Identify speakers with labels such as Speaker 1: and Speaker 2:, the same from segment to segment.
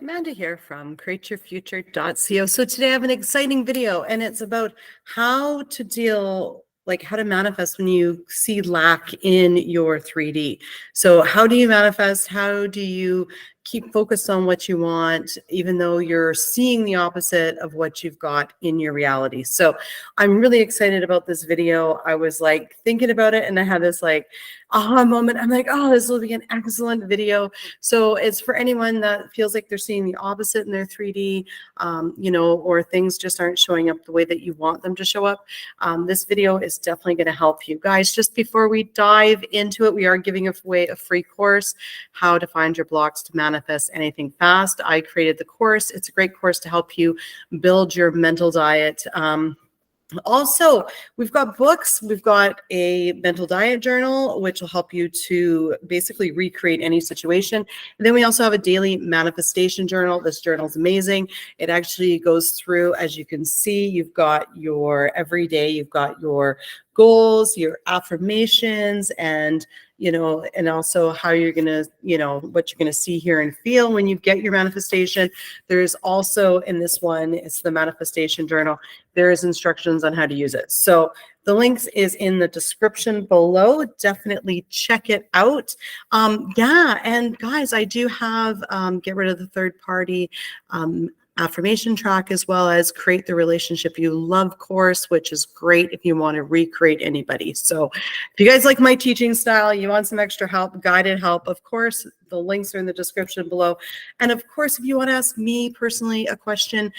Speaker 1: Amanda here from createyourfuture.co. So today I have an exciting video and it's about how to manifest when you see lack in your 3D. So how do you manifest? How do you keep focused on what you want, even though you're seeing the opposite of what you've got in your reality? So I'm really excited about this video. I was like thinking about it and I had this like aha moment. I'm like, oh, this will be an excellent video. So it's for anyone that feels like they're seeing the opposite in their 3D, or things just aren't showing up the way that you want them to show up. This video is definitely going to help you guys. Just before we dive into it, we are giving away a free course, How to Find Your Blocks to Manifest Anything Fast. I created the course. It's a great course to help you build your mental diet. Also, we've got books. We've got a mental diet journal, which will help you to basically recreate any situation. And then we also have a daily manifestation journal. This journal is amazing. It actually goes through, as you can see, you've got your everyday, you've got your goals, your affirmations, and and also how you're going to, what you're going to see, hear, and feel when you get your manifestation. There's also in this one, it's the manifestation journal. There is instructions on how to use it. So the links is in the description below. Definitely check it out. And guys, I do have get rid of the third party affirmation track, as well as Create the Relationship You Love course, which is great if you want to recreate anybody. So if you guys like my teaching style, you want some extra help, guided help, of course, the links are in the description below. And of course, if you want to ask me personally a question,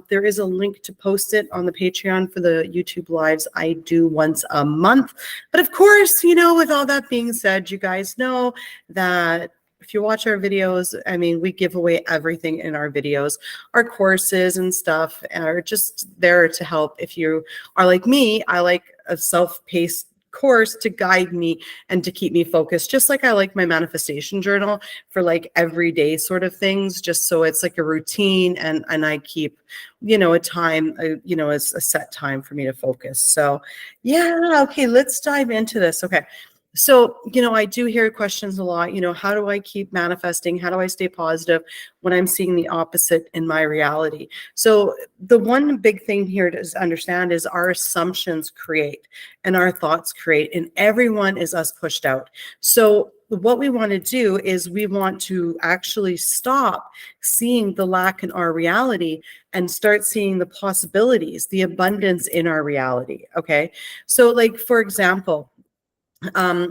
Speaker 1: there is a link to post it on the Patreon for the YouTube lives I do once a month. But of course, with all that being said, you guys know that if you watch our videos, I mean, we give away everything in our videos. Our courses and stuff are just there to help. If you are like me, I like a self-paced course to guide me and to keep me focused, just like I like my manifestation journal for like everyday sort of things, just so it's like a routine and I keep, a time, it's a set time for me to focus. So yeah, okay, let's dive into this. Okay. So, I do hear questions a lot, how do I keep manifesting? How do I stay positive when I'm seeing the opposite in my reality? So the one big thing here to understand is our assumptions create and our thoughts create, and everyone is us pushed out. So what we want to do is we want to actually stop seeing the lack in our reality and start seeing the possibilities, the abundance in our reality. Okay. So like, for example,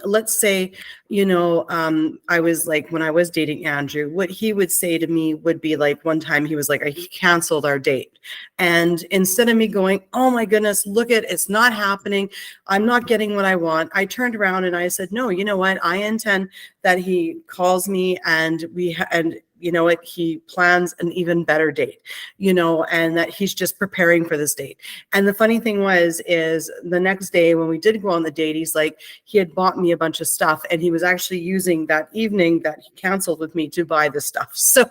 Speaker 1: let's say, I was like, when I was dating Andrew, what he would say to me would be like, one time he was like, I canceled our date. And instead of me going, oh my goodness, look at, it's not happening, I'm not getting what I want, I turned around and I said, no, you know what, I intend that he calls me and he plans an even better date, and that he's just preparing for this date. And the funny thing is the next day when we did go on the date, he's like, he had bought me a bunch of stuff and he was actually using that evening that he canceled with me to buy the stuff. So,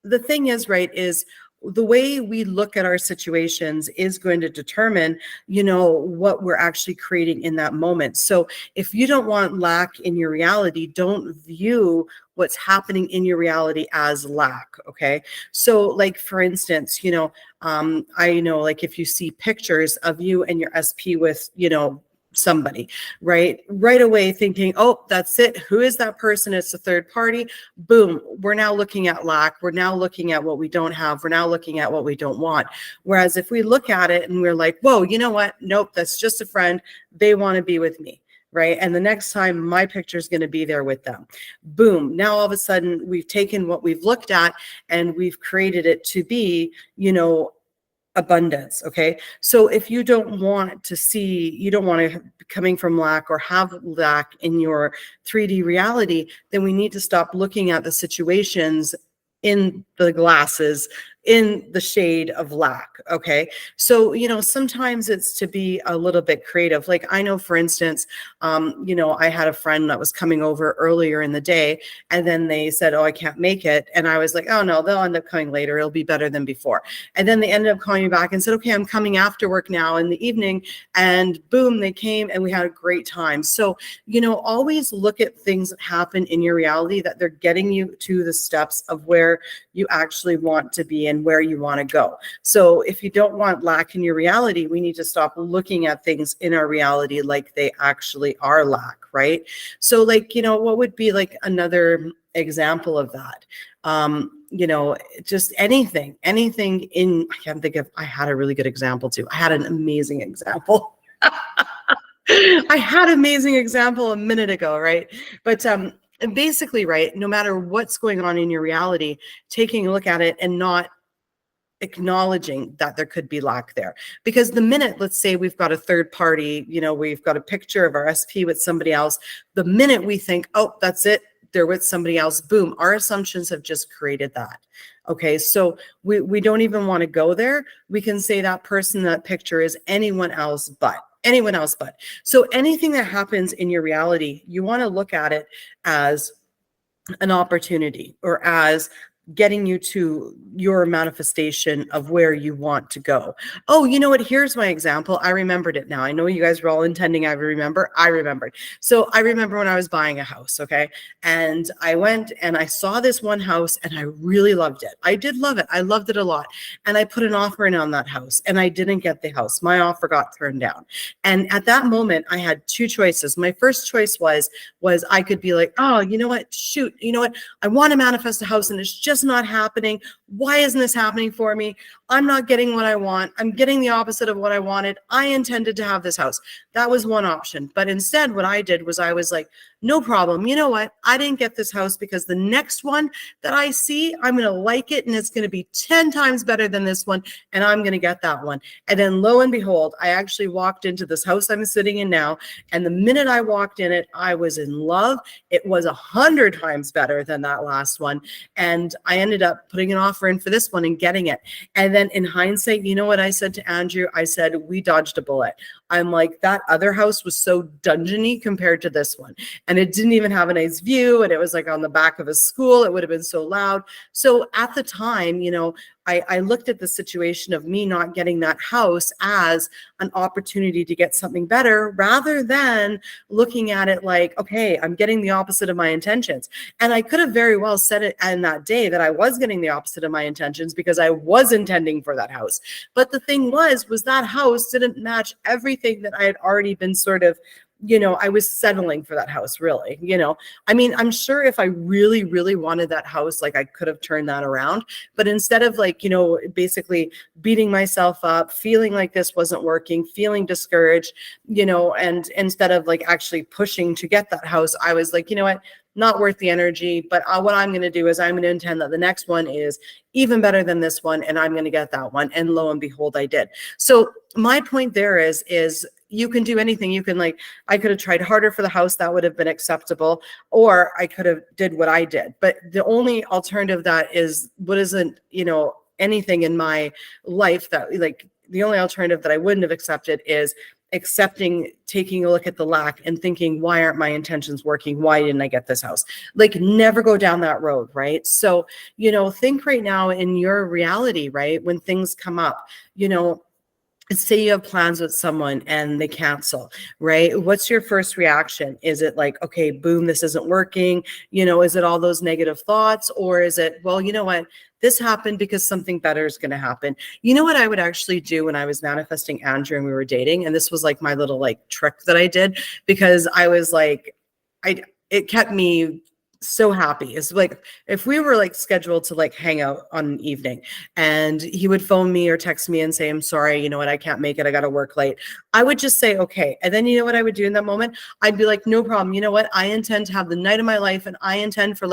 Speaker 1: the thing is, right, is the way we look at our situations is going to determine, what we're actually creating in that moment. So if you don't want lack in your reality, don't view what's happening in your reality as lack. Okay. So like, for instance, I know, like, if you see pictures of you and your SP with, somebody, right away thinking, oh, that's it, who is that person? It's a third party. Boom, we're now looking at lack, we're now looking at what we don't have, we're now looking at what we don't want. Whereas if we look at it and we're like, whoa, you know what, nope, that's just a friend, they want to be with me, right? And the next time my picture is going to be there with them. Boom, now all of a sudden we've taken what we've looked at and we've created it to be, abundance. Okay. So if you don't want to see, you don't want to coming from lack or have lack in your 3D reality, then we need to stop looking at the situations in the glasses in the shade of lack. Okay. So, sometimes it's to be a little bit creative. Like I know, for instance, I had a friend that was coming over earlier in the day, and then they said, oh, I can't make it. And I was like, oh no, they'll end up coming later. It'll be better than before. And then they ended up calling me back and said, okay, I'm coming after work now in the evening. And boom, they came and we had a great time. So, always look at things that happen in your reality, that they're getting you to the steps of where you actually want to be and where you want to go. So if you don't want lack in your reality, we need to stop looking at things in our reality like they actually are lack, right? So like, what would be like another example of that? Just anything in, I can't think of, I had a really good example too. I had an amazing example. I had an amazing example a minute ago, right? But and basically, right, no matter what's going on in your reality, taking a look at it and not acknowledging that there could be lack there. Because the minute, let's say we've got a third party, we've got a picture of our SP with somebody else, the minute we think, oh, that's it, they're with somebody else, boom, our assumptions have just created that. Okay, so we don't even want to go there. We can say that person, that picture is anyone else but. So anything that happens in your reality, you want to look at it as an opportunity or as getting you to your manifestation of where you want to go. Oh, you know what? Here's my example. I remembered it now. I know you guys were all intending I remembered. So I remember when I was buying a house, okay? And I went and I saw this one house and I really loved it. I did love it. I loved it a lot. And I put an offer in on that house and I didn't get the house. My offer got turned down. And at that moment, I had two choices. My first choice was I could be like, oh, you know what? Shoot, you know what? I want to manifest a house and it's just not happening. Why isn't this happening for me? I'm not getting what I want. I'm getting the opposite of what I wanted. I intended to have this house. That was one option. But instead, what I did was I was like, no problem. You know what? I didn't get this house because the next one that I see, I'm going to like it and it's going to be 10 times better than this one. And I'm going to get that one. And then lo and behold, I actually walked into this house I'm sitting in now. And the minute I walked in it, I was in love. It was 100 times better than that last one. And I ended up putting an offer in for this one and getting it. And then in hindsight, you know what I said to Andrew? I said, we dodged a bullet. I'm like, that other house was so dungeony compared to this one. And it didn't even have a nice view. And it was like on the back of a school. It would have been so loud. So at the time, I looked at the situation of me not getting that house as an opportunity to get something better rather than looking at it like, okay, I'm getting the opposite of my intentions. And I could have very well said it in that day that I was getting the opposite of my intentions because I was intending for that house. But the thing was that house didn't match everything that I had already been sort of, I was settling for that house, really. I mean, I'm sure if I really, really wanted that house, like I could have turned that around. But instead of like, basically beating myself up, feeling like this wasn't working, feeling discouraged, and instead of like actually pushing to get that house, I was like, you know what? Not worth the energy. But what I'm going to do is I'm going to intend that the next one is even better than this one. And I'm going to get that one. And lo and behold, I did. So my point there is you can do anything. You can I could have tried harder for the house. That would have been acceptable. Or I could have did what I did. But the only alternative that is what isn't, anything in my life that the only alternative that I wouldn't have accepted is accepting, taking a look at the lack and thinking, why aren't my intentions working? Why didn't I get this house? Never go down that road, right? So, think right now in your reality, right? When things come up, say you have plans with someone and they cancel, right? What's your first reaction? Is it like, okay, boom, this isn't working? Is it all those negative thoughts? Or is it, well, you know what? This happened because something better is going to happen. You know what I would actually do when I was manifesting Andrea and we were dating? And this was like my little trick that I did because I was like, it kept me so happy. It's like if we were scheduled to hang out on an evening and he would phone me or text me and say, I'm sorry, you know what, I can't make it, I got to work late. I would just say, okay. And then you know what I would do in that moment? I'd be like, no problem. You know what? I intend to have the night of my life and I intend for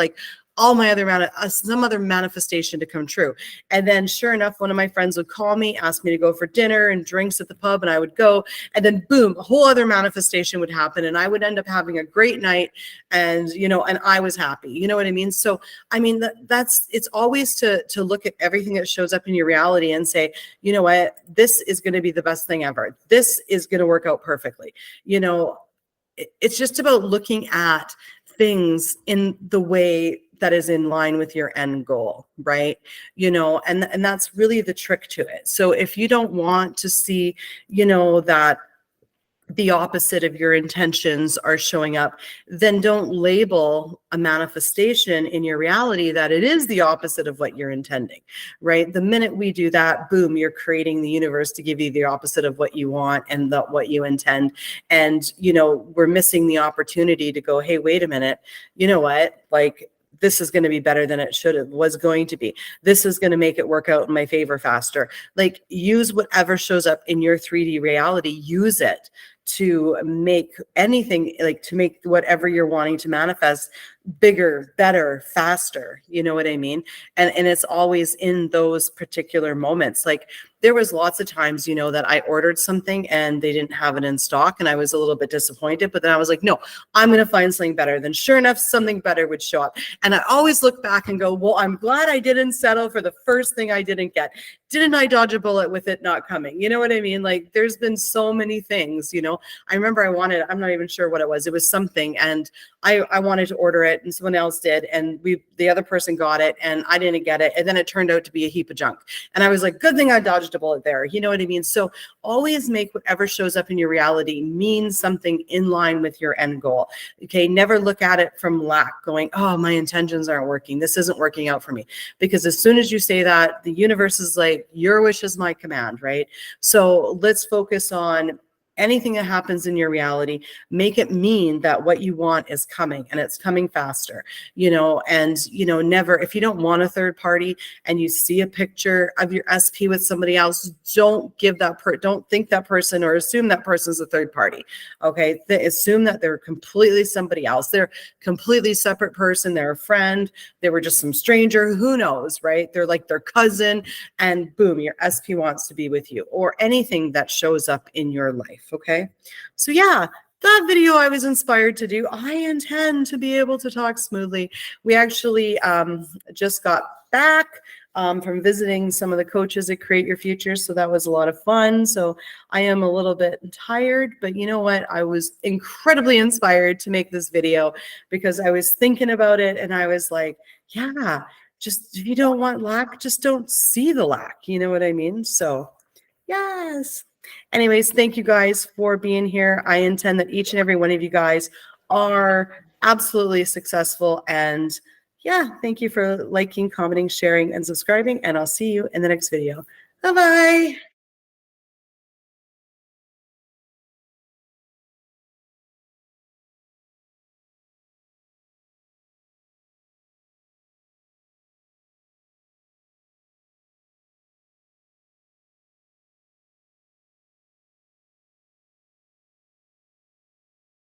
Speaker 1: all my other some other manifestation to come true. And then sure enough, one of my friends would call me, ask me to go for dinner and drinks at the pub, and I would go, and then boom, a whole other manifestation would happen, and I would end up having a great night, and and I was happy. You know what I mean? So I mean, it's always to look at everything that shows up in your reality and say, you know what, this is going to be the best thing ever. This is going to work out perfectly. It's just about looking at things in the way that is in line with your end goal, right? And that's really the trick to it. So if you don't want to see, that the opposite of your intentions are showing up, then don't label a manifestation in your reality that it is the opposite of what you're intending, right? The minute we do that, boom, you're creating the universe to give you the opposite of what you want and what you intend. And, we're missing the opportunity to go, hey, wait a minute, you know what? Like, this is going to be better than it was going to be. This is going to make it work out in my favor faster. Like, use whatever shows up in your 3D reality, use it to make anything, like to make whatever you're wanting to manifest bigger, better, faster. You know what I mean? And it's always in those particular moments. Like, there was lots of times, that I ordered something and they didn't have it in stock, and I was a little bit disappointed, but then I was like, no, I'm going to find something better. Then sure enough, something better would show up. And I always look back and go, well, I'm glad I didn't settle for the first thing I didn't get. Didn't I dodge a bullet with it not coming? You know what I mean? Like, there's been so many things, I remember I'm not even sure what it was. It was something, and I wanted to order it and someone else did, and the other person got it and I didn't get it, and then it turned out to be a heap of junk. And I was like, good thing I dodged a bullet there. You know what I mean? So always make whatever shows up in your reality mean something in line with your end goal. Okay, never look at it from lack, going, oh, my intentions aren't working, this isn't working out for me. Because as soon as you say that, the universe is like, your wish is my command, right? So let's focus on anything that happens in your reality, make it mean that what you want is coming, and it's coming faster, and, never, if you don't want a third party and you see a picture of your SP with somebody else, don't think that person or assume that person's a third party. Okay. Assume that they're completely somebody else. They're completely separate person. They're a friend. They were just some stranger, who knows, right? They're like their cousin, and boom, your SP wants to be with you, or anything that shows up in your life. Okay. So yeah, that video I was inspired to do. I intend to be able to talk smoothly. We actually just got back from visiting some of the coaches at Create Your Future. So that was a lot of fun. So I am a little bit tired, but you know what? I was incredibly inspired to make this video because I was thinking about it, and I was like, yeah, just if you don't want lack, just don't see the lack. You know what I mean? So yes. Anyways, thank you guys for being here. I intend that each and every one of you guys are absolutely successful. And yeah, thank you for liking, commenting, sharing, and subscribing. And I'll see you in the next video. Bye-bye.